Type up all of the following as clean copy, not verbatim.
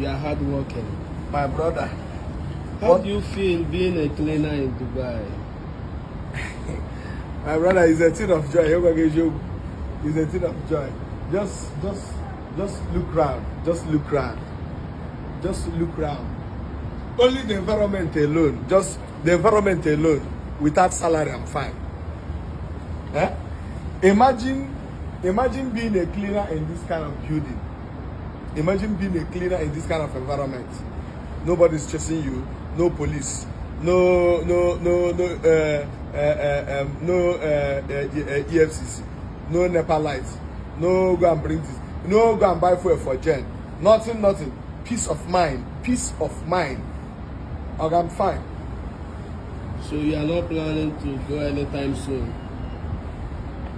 You are hardworking. My brother. How do you feel being a cleaner in Dubai? My brother, is a thing of joy. It's a thing of joy. Just look round. Just look round. Just look round. Only the environment alone. Just the environment alone. Without salary, I'm fine. Eh? Imagine being a cleaner in this kind of building. Imagine being a cleaner in this kind of environment. Nobody's chasing you. No police. No EFCC. No NEPA lights. No go and bring this. No go and buy fuel for Jen. Nothing. Peace of mind. Peace of mind. Okay, I'm fine. So you are not planning to go anytime soon?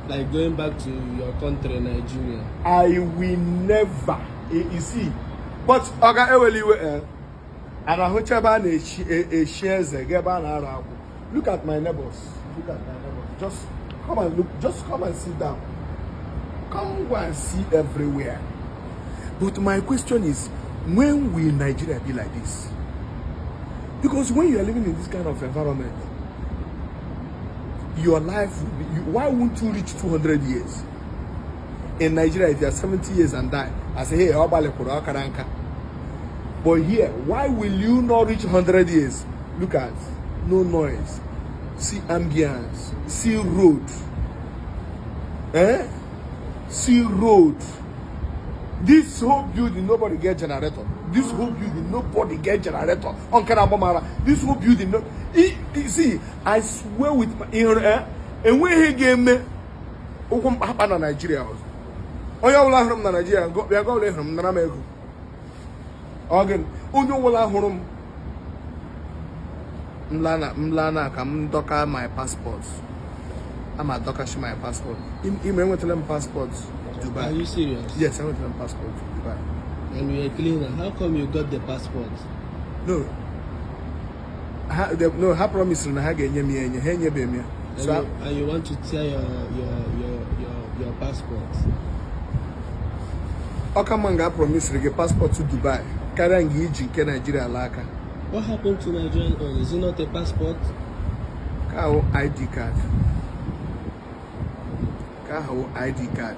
Like going back to your country, Nigeria? I will never. You see, but okay, and I hope a shares a geba. Look at my neighbors. Look at my neighbors. Just come and look. Just come and sit down. Come go and see everywhere. But my question is, when will Nigeria be like this? Because when you are living in this kind of environment, your life will be, why won't you reach 200 years? In Nigeria, if you are 70 years and die, I say, hey, but here, why will you not reach 100 years? Look at, no noise, see ambience, see road, see road. This whole building, nobody get generator. This whole building, nobody get generator. On Kanabomara, this whole building, no. See, I swear with my and when he gave me, happen in Nigeria. Oh, you will from Nigeria. We are going from Namego. Again, you will have home. Mlana, come docker my passports. I'm a docker my passport. You may want to learn passports. Dubai. Are you serious? Yes, I want to learn passport to Dubai. And you're a cleaner. How come you got the passport? No. No, I promise you, I get you. So and you want to tear your passport? Okamanga promise to get passport to Dubai. Karangi Jinke Nigeria Laka. What happened to Nigerian oil? Is it not a passport? Kaho ID card. Kaho ID card.